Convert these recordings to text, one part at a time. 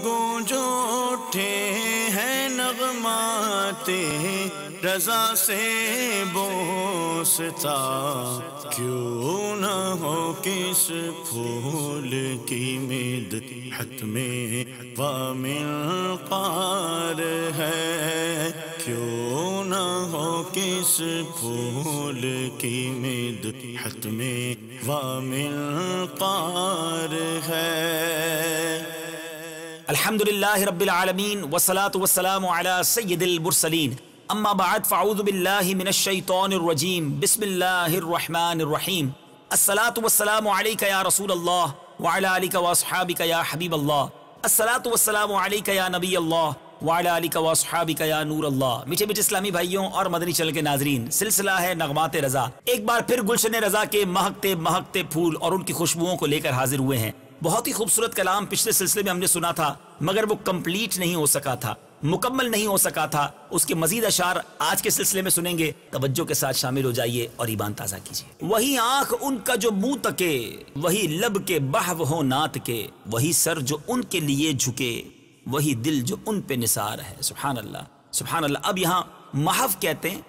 گونج اٹھے ہیں نغمات رضا سے بوستا، کیوں نہ ہو کس پھول کی مدحت میں وامنقار ہے، کیوں نہ ہو کس پھول کی مدحت میں وامنقار ہے۔ الحمدللہ رب العالمین والصلاة والسلام علی سید المرسلین، اما بعد فاعوذ باللہ من الشیطان الرجیم، بسم اللہ الرحمن الرحیم۔ الصلاة والسلام علیک یا رسول اللہ وعلی آلک واصحابک یا حبیب اللہ، الصلاة والسلام علیک یا نبی اللہ وعلی آلک واصحابک یا نور اللہ۔ میٹھے میٹھے اسلامی بھائیوں اور مدنی چینل کے ناظرین، سلسلہ ہے نغمات رضا، ایک بار پھر گلشن رضا کے مہکتے مہکتے پھول اور ان کی خوشبوؤں کو لے کر حاضر ہوئے ہیں۔ بہت ہی خوبصورت کلام پچھلے سلسلے میں ہم نے سنا تھا، مگر وہ کمپلیٹ نہیں ہو سکا تھا، مکمل نہیں ہو سکا تھا۔ اس کے مزید اشعار آج کے سلسلے میں سنیں گے، توجہ کے ساتھ شامل ہو جائیے اور ایمان تازہ کیجیے۔ وہی آنکھ ان کا جو منہ تکے، وہی لب کے بہو ہو نعت کے، وہی سر جو ان کے لیے جھکے، وہی دل جو ان پہ نثار ہے۔ سبحان اللہ سبحان اللہ۔ اب یہاں محو کہتے ہیں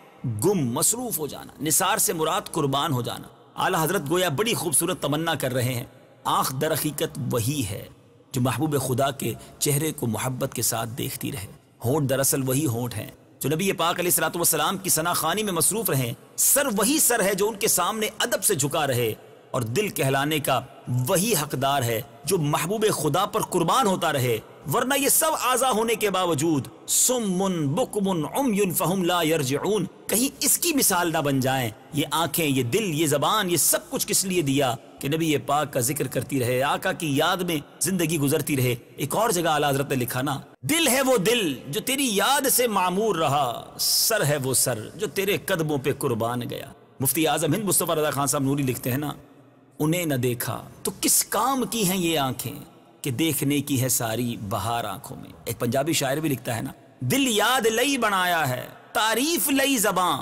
گم، مصروف ہو جانا، نثار سے مراد قربان ہو جانا۔ اعلیٰ حضرت گویا بڑی خوبصورت تمنا کر رہے ہیں، آنکھ در حقیقت وہی ہے جو محبوب خدا کے چہرے کو محبت کے ساتھ دیکھتی رہے، ہونٹ دراصل وہی ہونٹ ہیں جو نبی پاک علیہ الصلوۃ والسلام کی ثنا خوانی میں مصروف رہیں، سر وہی سر ہے جو ان کے سامنے ادب سے جھکا رہے، اور دل کہلانے کا وہی حقدار ہے جو محبوب خدا پر قربان ہوتا رہے، ورنہ یہ سب اعضاء ہونے کے باوجود صم بکم عمی فہم لا یرجعون، کہیں اس کی مثال نہ بن جائیں۔ یہ آنکھیں، یہ دل، یہ زبان، یہ سب کچھ کس لیے دیا کہ نبی پاک کا ذکر کرتی رہے، آقا کی یاد میں زندگی گزرتی رہے۔ ایک اور جگہ اعلیٰ حضرت نے لکھا نا، دل ہے وہ دل جو تیری یاد سے معمور رہا، سر ہے وہ سر جو تیرے قدموں پہ قربان گیا۔ مفتی اعظم ہند مصطفیٰ رضا خان صاحب نوری لکھتے ہیں نا، انہیں نہ دیکھا تو کس کام کی ہیں یہ آنکھیں کہ دیکھنے کی ہے ساری بہار آنکھوں میں۔ ایک پنجابی شاعر بھی لکھتا ہے نا، دل یاد لئی بنایا ہے تعریف لئی زباں،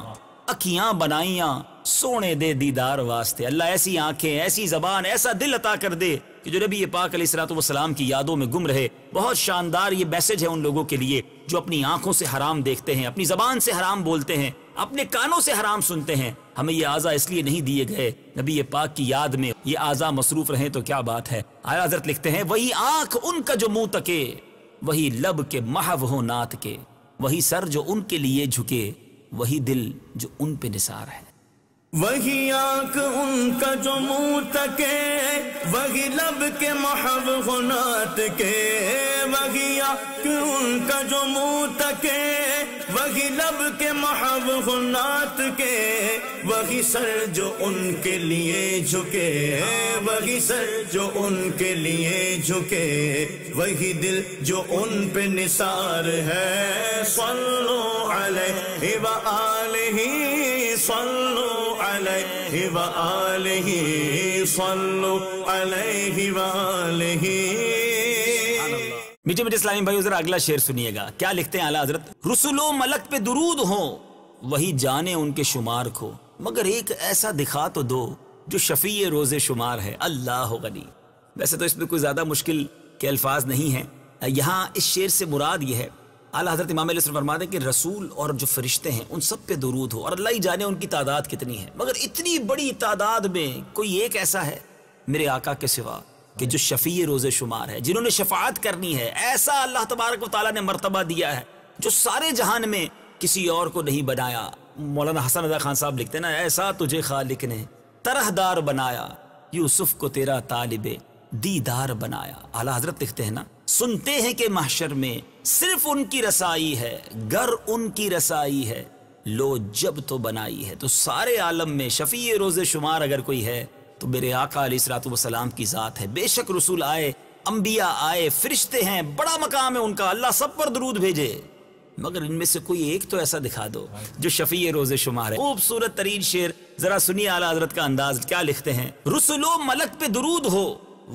اکھیاں بنائیاں سونے دے دیدار واسطے۔ اللہ ایسی آنکھیں، ایسی زبان، ایسا دل عطا کر دے کہ جو نبی پاک علیہ الصلوۃ والسلام کی یادوں میں گم رہے۔ بہت شاندار یہ میسج ہے ان لوگوں کے لیے جو اپنی آنکھوں سے حرام دیکھتے ہیں، اپنی زبان سے حرام بولتے ہیں، اپنے کانوں سے حرام سنتے ہیں۔ ہمیں یہ اعضاء اس لیے نہیں دیے گئے، نبی پاک کی یاد میں یہ اعضاء مصروف رہیں تو کیا بات ہے۔ اعلیٰ حضرت لکھتے ہیں، وہی آنکھ ان کا جو منہ تکے، وہی لب کے محو ہو نعت کے، وہی سر جو ان کے لیے جھکے، وہی دل جو ان پہ نثار ہے۔ وہی آنکھ ان کا جو منہ تکے، وہی لب کے محو ہو نعت کے، وہی آنکھ ان کا جو منہ تکے، وہی لب کے محو ہو نعت کے، وہی سر جو ان کے لیے جھکے، وہی سر جو ان کے لیے جھکے، وہی دل جو ان پہ نثار ہے۔ صلو علیہ وآلہ، صلو علیہ وآلہ، صلو علیہ وآلہ۔ میٹھے میٹھے اسلامی بھائیو، ذرا اگلا شعر سنیے گا، کیا لکھتے ہیں اعلیٰ حضرت؟ رسول و ملک پہ درود ہو، وہی جانے ان کے شمار کو، مگر ایک ایسا دکھا تو دو جو شفیع روز شمار ہے۔ اللہ غنی۔ ویسے تو اس میں کوئی زیادہ مشکل کے الفاظ نہیں ہیں، یہاں اس شعر سے مراد یہ ہے، اعلیٰ حضرت امام علیہ السلام فرماتے ہیں کہ رسول اور جو فرشتے ہیں ان سب پہ درود ہو، اور اللہ ہی جانے ان کی تعداد کتنی ہے، مگر اتنی بڑی تعداد میں کوئی ایک ایسا ہے میرے آقا کے سوا کہ جو شفیع روز شمار ہے، جنہوں نے شفاعت کرنی ہے۔ ایسا اللہ تبارک و تعالیٰ نے مرتبہ دیا ہے جو سارے جہان میں کسی اور کو نہیں بنایا۔ مولانا حسن رضا خان صاحب لکھتے ہیں نا، ایسا تجھے خالق نے طرح دار بنایا، یوسف کو تیرا طالب دیدار بنایا۔ اعلیٰ حضرت لکھتے ہیں نا، سنتے ہیں کہ محشر میں صرف ان کی رسائی ہے، گر ان کی رسائی ہے، لو جب تو بنائی ہے۔ تو سارے عالم میں شفیع روز شمار اگر کوئی ہے تو میرے آقا علیہ الصلوۃ والسلام کی ذات ہے۔ بے شک رسول آئے، انبیاء آئے، فرشتے ہیں، بڑا مقام ہے ان کا، اللہ سب پر درود بھیجے، مگر ان میں سے کوئی ایک تو ایسا دکھا دو جو شفیع روز شمار ہے۔ خوبصورت ترین شعر، ذرا سنیے اعلیٰ حضرت کا انداز، کیا لکھتے ہیں؟ رسول و ملک پہ درود ہو،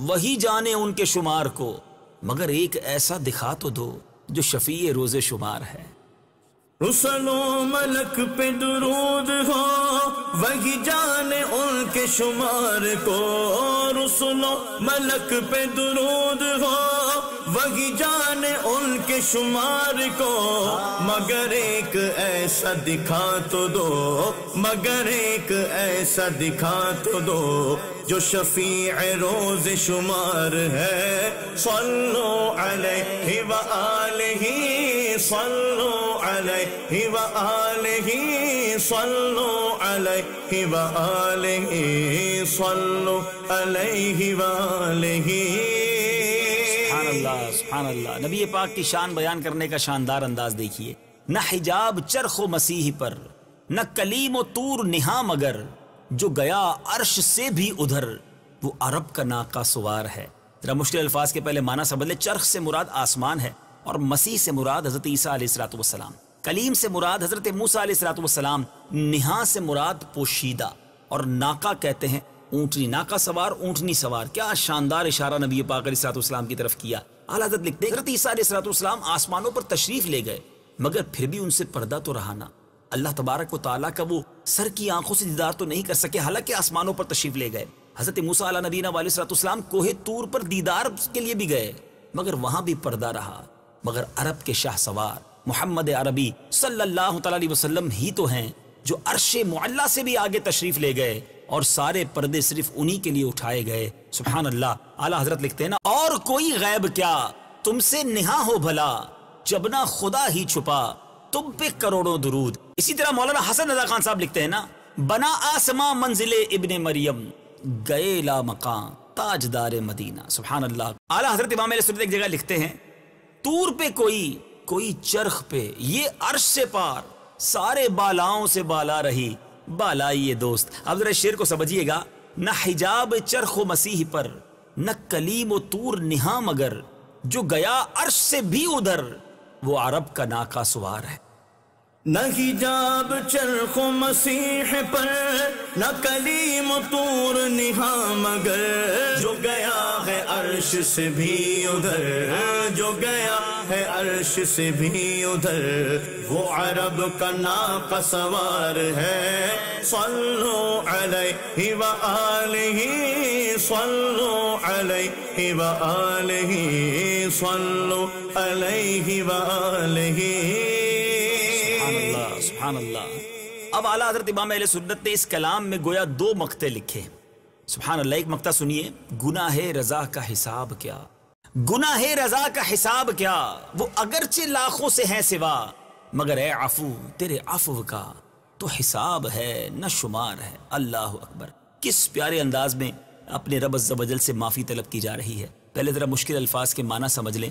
وہی جانے ان کے شمار کو، مگر ایک ایسا دکھا تو دو جو شفیع روز شمار ہے۔ رسل و ملک پہ درود ہو، وہی جانے ان کے شمار کو، رسل و ملک پہ درود ہو، وہی جانے ان کے شمار کو، مگر ایک ایسا دکھا تو دو، مگر ایک ایسا دکھا تو دو جو شفیع روز شمار ہے۔ صلو علیہ وآلہ، صلو علیہ وآلہ، صلو علیہ وآلہ، صلو علیہ وآلہ۔ سبحان اللہ سبحان اللہ۔ نبی پاک کی شان بیان کرنے کا شاندار انداز دیکھیے۔ نہ حجاب چرخ و مسیح پر، نہ کلیم و طور نہاں، مگر جو گیا عرش سے بھی ادھر، وہ عرب کا ناقہ سوار ہے۔ ذرا مشکل الفاظ کے پہلے معنی سمجھ لے۔ چرخ سے مراد آسمان ہے، اور مسیح سے مراد حضرت عیسیٰ علیہ السلام، کلیم سے مراد حضرت موسیٰ علیہ السلام، نہاں سے مراد پوشیدہ، اور ناقہ کہتے ہیں اونٹنی، ناقہ سوار اونٹنی سوار۔ کیا شاندار اشارہ نبی پاک علیہ السلام کی طرف کیا۔ اعلیٰ حضرت لکھتے ہیں حضرت عیسیٰ علیہ السلام آسمانوں پر تشریف لے گئے، مگر پھر بھی ان سے پردہ تو رہا نہ۔ اللہ تبارک و تعالیٰ کا وہ سر کی آنکھوں سے دیدار تو نہیں کر سکے، حالانکہ آسمانوں پر تشریف لے گئے۔ حضرت موسیٰ علیہ نبینا علیہ السلام کوہ طور پر دیدار کے لیے بھی گئے، مگر وہاں بھی پردہ رہا۔ مگر عرب کے شاہ سوار محمد عربی صلی اللہ تعالیٰ علیہ وسلم ہی تو ہیں جو عرش معلیٰ سے بھی آگے تشریف لے گئے، اور سارے پردے صرف انہی کے لیے اٹھائے گئے۔ سبحان اللہ۔ اعلیٰ حضرت لکھتے ہیں نا، اور کوئی غیب کیا تم سے نہاں ہو بھلا، جب نہ خدا ہی چھپا تم پہ کروڑوں درود۔ اسی طرح مولانا حسن رضا خان صاحب لکھتے ہیں نا، بنا آسماں منزل ابن مریم، گئے لا مقام تاجدار مدینہ۔ سبحان اللہ۔ اعلیٰ حضرت امام علیہ السنت ایک جگہ لکھتے ہیں، طور پہ کوئی چرخ پہ، یہ عرش سے پار، سارے بالاؤں سے بالا رہی بالائی دوست۔ اب ذرا شعر کو سمجھیے گا، نہ حجاب چرخ و مسیح پر، نہ کلیم و طور نہاں، مگر جو گیا عرش سے بھی ادھر، وہ عرب کا ناقہ سوار ہے۔ نہ حجاب چرخ و مسیح پر، نہ کلیم و طور نہاں، مگر جو گیا ہے عرش سے بھی ادھر، جو گیا ہے عرش سے بھی ادھر، وہ عرب کا ناقہ سوار ہے۔ صلو علیہ وآلہ، صلو علیہ وآلہ، صلو علیہ وآلہ۔ سبحان اللہ۔ اب اعلیٰ حضرت امام اہل سنت نے اس کلام میں گویا دو مقطع لکھے۔ سبحان اللہ۔ ایک مقطع سنیے، گناہ رضا کا حساب کیا، گناہ رضا کا حساب کیا، وہ اگرچہ لاکھوں سے ہے سوا، مگر اے عفو تیرے عفو کا تو حساب ہے نہ شمار ہے۔ اللہ اکبر۔ کس پیارے انداز میں اپنے رب عز و جل سے معافی طلب کی جا رہی ہے۔ پہلے ذرا مشکل الفاظ کے معنی سمجھ لیں۔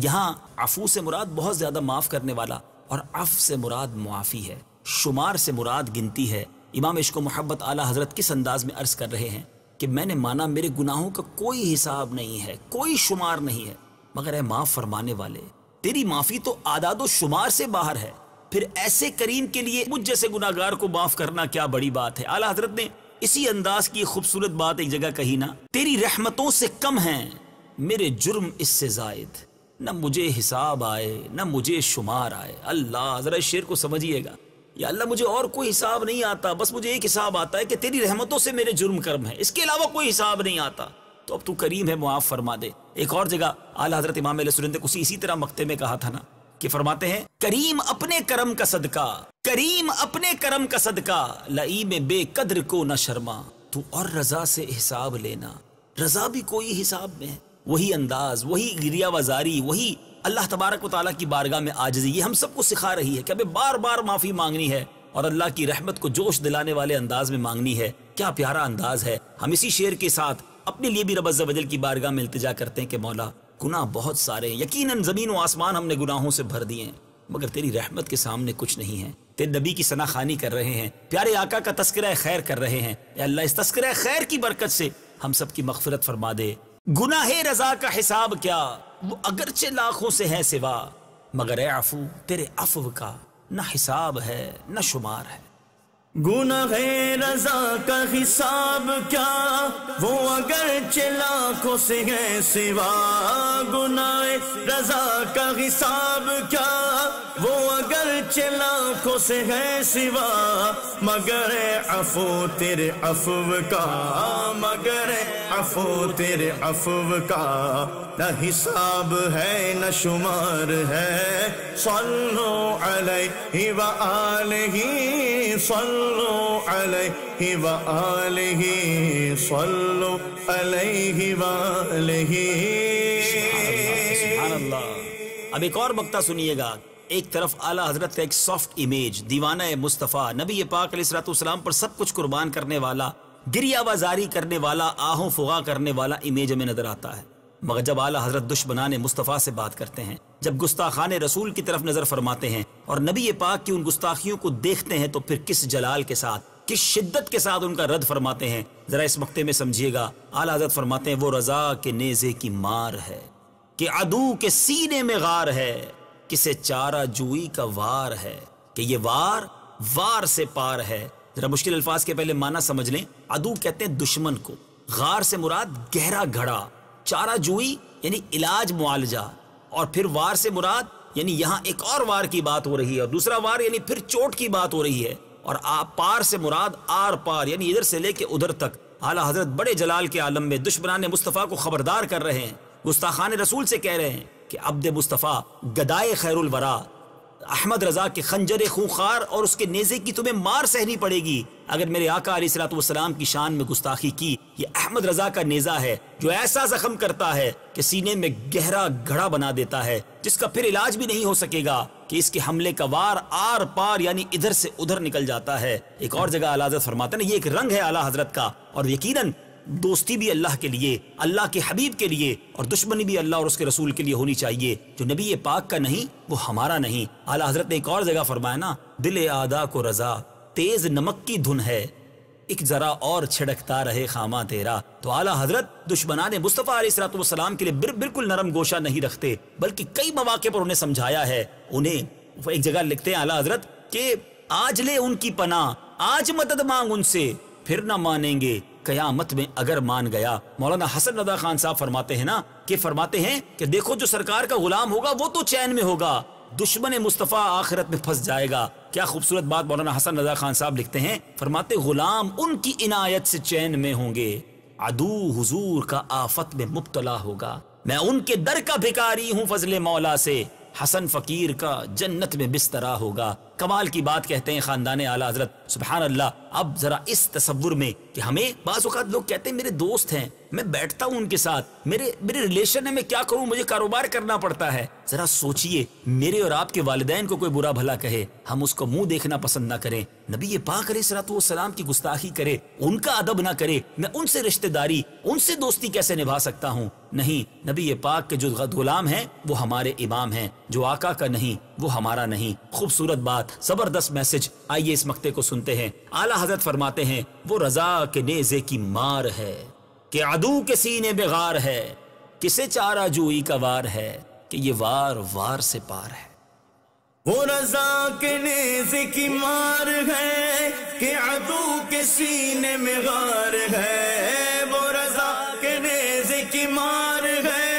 یہاں عفو سے مراد بہت زیادہ معاف کرنے والا، اور عفو سے مراد معافی ہے، شمار سے مراد گنتی ہے۔ امام عشق و محبت اعلیٰ حضرت کس انداز میں عرض کر رہے ہیں کہ میں نے مانا میرے گناہوں کا کوئی حساب نہیں ہے، کوئی شمار نہیں ہے، مگر اے معاف فرمانے والے، تیری معافی تو اعداد و شمار سے باہر ہے، پھر ایسے کریم کے لیے مجھ جیسے گناہگار کو معاف کرنا کیا بڑی بات ہے۔ اعلیٰ حضرت نے اسی انداز کی خوبصورت بات ایک جگہ کہی نا، تیری رحمتوں سے کم ہیں میرے جرم اس سے زائد، نہ مجھے حساب آئے نہ مجھے شمار آئے۔ اللہ، ذرا اس شعر کو سمجھیے گا، یا اللہ مجھے اور کوئی حساب نہیں آتا، بس مجھے ایک حساب آتا ہے کہ تیری رحمتوں سے میرے جرم کرم ہے، اس کے علاوہ کوئی حساب نہیں آتا، تو اب تو کریم ہے، معاف فرما دے۔ ایک اور جگہ اعلیٰ حضرت امام علیہ السنت نے اسی طرح مقطع میں کہا تھا نا کہ فرماتے ہیں، کریم اپنے کرم کا صدقہ، کریم اپنے کرم کا صدقہ، لئیم بے قدر کو نہ شرما، تو اور رضا سے حساب لینا، رضا بھی کوئی حساب میں ہے۔ وہی انداز، وہی گریہ وزاری، وہی اللہ تبارک و تعالیٰ کی بارگاہ میں عاجزی، یہ ہم سب کو سکھا رہی ہے کہ ہمیں بار بار معافی مانگنی ہے اور اللہ کی رحمت کو جوش دلانے والے انداز میں مانگنی ہے۔ کیا پیارا انداز ہے۔ ہم اسی شعر کے ساتھ اپنے لیے بھی رب عز و جل کی بارگاہ میں التجا کرتے ہیں کہ مولا گناہ بہت سارے ہیں، یقیناً زمین و آسمان ہم نے گناہوں سے بھر دیے ہیں، مگر تیری رحمت کے سامنے کچھ نہیں ہے۔ تیرے نبی کی ثنا خوانی کر رہے ہیں، پیارے آقا کا تذکرہ خیر کر رہے ہیں، اے اللہ اس تذکرہ خیر کی برکت سے ہم سب کی مغفرت فرما دے۔ گناہ رضا کا حساب کیا، وہ اگرچہ لاکھوں سے ہے سوا، مگر اے عفو تیرے عفو کا نہ حساب ہے نہ شمار ہے۔ گناہ رضا کا حساب کیا، وہ اگرچہ لاکھوں سے ہے سوا، گناہ رضا کا حساب کیا، وہ اگرچہ لاکھوں سے ہے سوا، مگر عفو تیرے عفو کا، مگر عفو تیرے عفو کا نہ حساب ہے نہ شمار ہے صلو علیہ وآلہ صلو علیہ وآلہ صلو علیہ وآلہ سبحان اللہ۔ اب ایک اور مقطع سنیے گا۔ ایک طرف اعلیٰ حضرت کا ایک سافٹ امیج، دیوانہ مصطفیٰ، نبی پاک علیہ الصلوۃ والسلام پر سب کچھ قربان کرنے والا، گریہ بازاری کرنے والا، آہوں فغاں کرنے والا امیج ہمیں نظر آتا ہے۔ مگر جب اعلیٰ حضرت دشمنان مصطفیٰ سے بات کرتے ہیں، جب گستاخان رسول کی طرف نظر فرماتے ہیں اور نبی پاک کی ان گستاخیوں کو دیکھتے ہیں تو پھر کس جلال کے ساتھ، کس شدت کے ساتھ ان کا رد فرماتے ہیں، ذرا اس مقطع میں سمجھیے گا۔ اعلیٰ حضرت فرماتے ہیں وہ رضا کے نیزے کی مار ہے کہ عدو کے سینے میں غار ہے، کسے چارہ جوئی کا وار ہے کہ یہ وار سے پار ہے۔ ذرا مشکل الفاظ کے پہلے معنی سمجھ لیں۔ عدو کہتے ہیں دشمن کو، غار سے مراد گہرا گھڑا، چارہ جوئی یعنی علاج معالجہ، اور پھر وار سے مراد یعنی یہاں ایک اور وار کی بات ہو رہی ہے، اور دوسرا وار یعنی پھر چوٹ کی بات ہو رہی ہے، اور پار سے مراد آر پار یعنی ادھر سے لے کے ادھر تک۔ اعلیٰ حضرت بڑے جلال کے عالم میں دشمنان مصطفیٰ کو خبردار کر رہے ہیں، گستاخان رسول سے کہہ رہے ہیں کہ عبد مصطفیٰ، گدائے خیر الورا، احمد رضا کے خنجر خونخوار اور اس کے نیزے کی تمہیں مار سہنی پڑے گی اگر میرے آقا علیہ الصلوۃ والسلام کی شان میں گستاخی کی۔ یہ احمد رضا کا نیزہ ہے جو ایسا زخم کرتا ہے کہ سینے میں گہرا گھڑا بنا دیتا ہے، جس کا پھر علاج بھی نہیں ہو سکے گا، کہ اس کے حملے کا وار آر پار یعنی ادھر سے ادھر نکل جاتا ہے۔ ایک اور جگہ اعلیٰ حضرت فرماتے ہیں یہ ایک رنگ ہے اعلیٰ حضرت کا، اور یقیناً دوستی بھی اللہ کے لیے، اللہ کے حبیب کے لیے، اور دشمنی بھی اللہ اور اس کے رسول کے لیے ہونی چاہیے۔ جو نبی پاک کا نہیں وہ ہمارا نہیں۔ اعلیٰ حضرت نے ایک اور جگہ فرمایا نا، دل آدھا کو رضا تیز نمک کی دھن ہے، ایک ذرا اور چھڑکتا رہے خامہ تیرا۔ تو اعلیٰ حضرت دشمنان مصطفیٰ علیہ الصلوۃ والسلام کے لیے بالکل نرم گوشہ نہیں رکھتے، بلکہ کئی مواقع پر انہیں سمجھایا ہے۔ انہیں ایک جگہ لکھتے ہیں اعلیٰ حضرت کہ آج لے ان کی پناہ، آج مدد مانگ ان سے، پھر نہ مانیں گے قیامت میں اگر مان گیا۔ مولانا حسن رضا خان صاحب فرماتے ہیں کہ دیکھو جو سرکار کا غلام ہوگا وہ تو چین میں ہوگا، دشمن مصطفیٰ آخرت میں پھنس جائے گا۔ کیا خوبصورت بات مولانا حسن رضا خان صاحب لکھتے ہیں، فرماتے غلام ان کی عنایت سے چین میں ہوں گے، عدو حضور کا آفت میں مبتلا ہوگا۔ میں ان کے در کا بھکاری ہوں فضل مولا سے، حسن فقیر کا جنت میں بسترا ہوگا۔ کمال کی بات کہتے ہیں خاندان اعلیٰ حضرت، سبحان اللہ۔ اب ذرا اس تصور میں کہ ہمیں بعض اوقات لوگ کہتے ہیں میرے دوست ہیں، میں بیٹھتا ہوں ان کے ساتھ، میرے ریلیشن ہے، میں کیا کروں، مجھے کاروبار کرنا پڑتا ہے۔ ذرا سوچئے، میرے اور آپ کے والدین کو کوئی برا بھلا کہے، ہم اس کو منہ دیکھنا پسند نہ کریں، نبی پاک علیہ الصلوۃ والسلام کی گستاخی کرے، ان کا ادب نہ کرے، میں ان سے رشتہ داری، ان سے دوستی کیسے نبھا سکتا ہوں؟ نہیں، نبی پاک کے جو غلام ہیں وہ ہمارے امام ہیں، جو آقا کا نہیں وہ ہمارا نہیں۔ خوبصورت بات، زبردست میسج، آئیے اس مقطع کو سنتے ہیں۔ اعلیٰ حضرت فرماتے ہیں وہ رضا کے نیزے کی مار ہے کہ عدو کے سینے میں غار ہے، کسے چارہ جوئی کا وار ہے کہ یہ وار سے پار ہے۔ وہ رضا کے نیزے کی مار ہے کہ عدو کے سینے میں غار ہے، وہ رضا کے نیزے کی مار ہے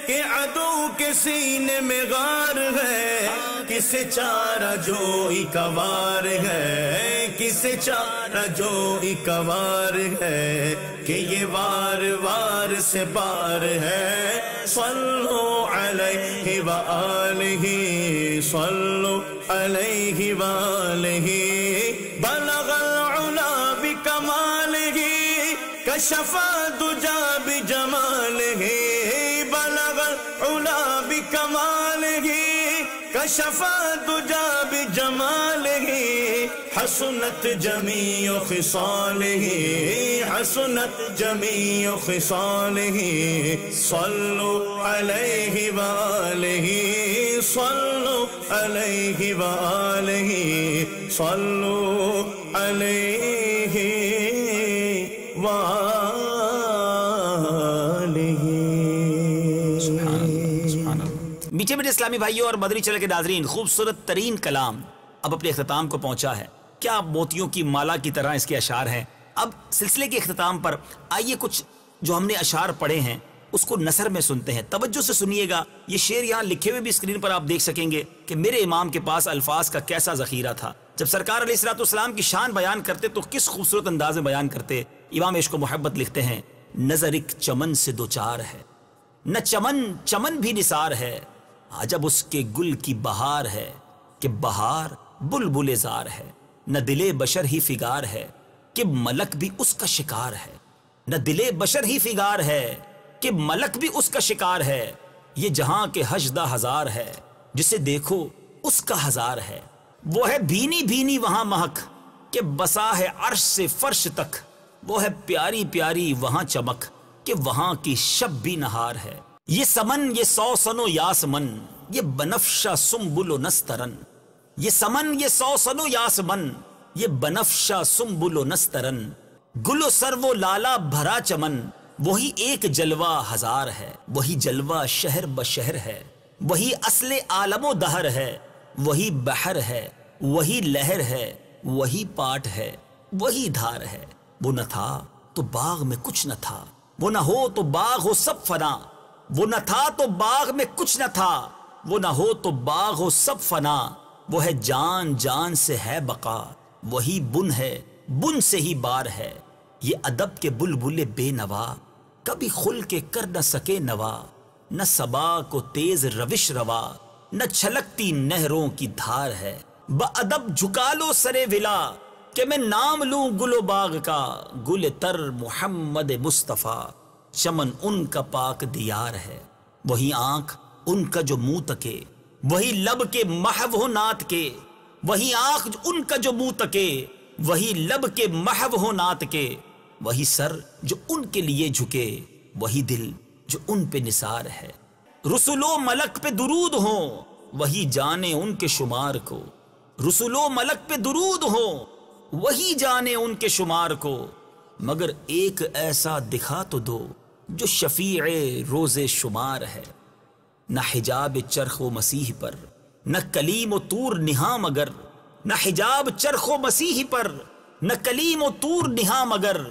کہ عدو کے سینے میں غار ہے، کسے چارہ جوئی کا وار ہے، کسے چارہ جوئی کا وار ہے کہ یہ وار سے پار ہے۔ صلو علیہ وآلہ صلو علیہ وآلہ، بلغ العلا بکمالہ کشف الدجی بجمالہ، بلغ العلا بکمالہ کشف الدجی بجمالہ، حسنت جمیع خصالہ، حسنت جمیع خصالہ، صلو علیہ وآلہ صلو علیہ وآلہ صلو علیہ وآلہ۔ میٹھے میٹھے اسلامی بھائیوں اور مدنی چینل کے ناظرین، خوبصورت ترین کلام اب اپنے اختتام کو پہنچا ہے۔ کیا موتیوں کی مالا کی طرح اس کے اشعار ہیں۔ اب سلسلے کے اختتام پر آئیے کچھ جو ہم نے اشعار پڑھے ہیں اس کو نثر میں سنتے ہیں۔ توجہ سے سنیے گا، یہ شعر یہاں لکھے ہوئے بھی اسکرین پر آپ دیکھ سکیں گے کہ میرے امام کے پاس الفاظ کا کیسا ذخیرہ تھا۔ جب سرکار علیہ الصلوۃ والسلام کی شان بیان کرتے تو کس خوبصورت انداز میں بیان کرتے۔ امام عشق و محبت لکھتے ہیں نظر ایک چمن سے دوچار ہے، نہ چمن چمن بھی نثار ہے، عجب اس کے گل کی بہار ہے کہ بہار بلبل زار ہے، نہ دل بشر ہی فگار ہے کہ ملک بھی اس کا شکار ہے، نہ دل بشر ہی فگار ہے کہ ملک بھی اس کا شکار ہے، یہ جہاں کے حشدہ ہزار ہے جسے دیکھو اس کا ہزار ہے، وہ ہے بھینی بھینی وہاں مہک کہ بسا ہے عرش سے فرش تک، وہ ہے پیاری پیاری وہاں چمک کہ وہاں کی شب بھی نہار ہے، یہ سمن یہ سوسن و یاسمن یہ بنفشہ سنبل و نسترن، یہ سمن یہ سوسن و یاسمن یہ بنفشہ سنبل و نسترن، گل و سرو و لالا بھرا چمن وہی ایک جلوہ ہزار ہے، وہی جلوہ شہر بشہر ہے، وہی اصل عالم و دہر ہے، وہی بحر ہے، وہی لہر ہے، وہی پاٹ ہے، وہی دھار ہے، وہ نہ تھا تو باغ میں کچھ نہ تھا، وہ نہ ہو تو باغ ہو سب فنا، وہ نہ تھا تو باغ میں کچھ نہ تھا، وہ نہ ہو تو باغ ہو سب فنا، وہ ہے جان جان سے ہے بقا، وہی بن ہے بن سے ہی بار ہے، یہ ادب کے بلبل بے نوا کبھی خل کے کر نہ سکے نوا، نہ صبا کو تیز روش روا نہ چھلکتی نہروں کی دھار ہے، بادب جھکا لو سرے ولا کہ میں نام لوں گل و باغ کا، گل تر محمد مصطفیٰ چمن ان کا پاک دیار ہے، وہی آنکھ ان کا جو منہ تکے، وہی لب کے محو ہو نعت کے، وہی آنکھ ان کا جو منہ تکے، وہی لب کے محو ہو نعت کے، وہی سر جو ان کے لیے جھکے، وہی دل جو ان پہ نثار ہے، رسول و ملک پہ درود ہوں وہی جانے ان کے شمار کو، رسول و ملک پہ درود ہوں وہی جانے ان کے شمار کو، مگر ایک ایسا دکھا تو دو جو شفیع روز شمار ہے، نہ حجاب چرخ و مسیح پر نہ کلیم و طور نہاں مگر، نہ حجاب چرخ و مسیح پر نہ کلیم و طور نہاں مگر،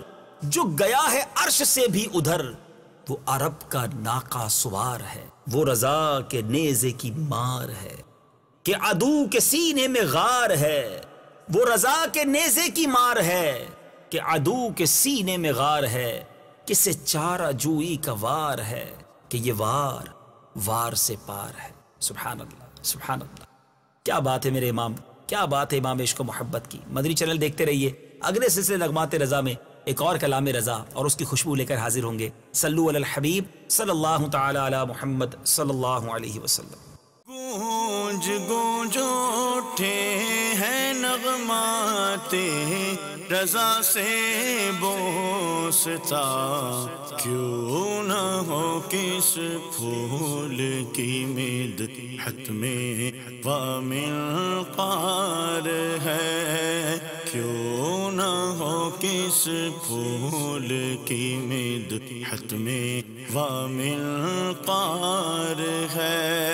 جو گیا ہے عرش سے بھی ادھر وہ عرب کا ناقہ سوار ہے، وہ رضا کے نیزے کی مار ہے کہ عدو کے سینے میں غار ہے، وہ رضا کے نیزے کی مار ہے کہ عدو کے سینے میں غار ہے، کسے چارہ جوئی کا وار ہے کہ یہ وار وار سے پار ہے۔ سبحان اللہ سبحان اللہ، کیا بات ہے میرے امام، کیا بات ہے امام عشق و محبت کی۔ مدنی چینل دیکھتے رہیے، اگلے سلسلے نغمات رضا میں ایک اور کلام رضا اور اس کی خوشبو لے کر حاضر ہوں گے۔ صلو علی الحبیب صلی اللہ تعالی علی محمد صلی اللہ علیہ وسلم۔ گونج گونج اٹھے ہیں نغمات رضا سے بوستا، کیوں نہ ہو کس پھول کی مدحت میں ومنقار ہے، کیوں نہ ہو کس پھول کی مدحت میں ومنقار ہے۔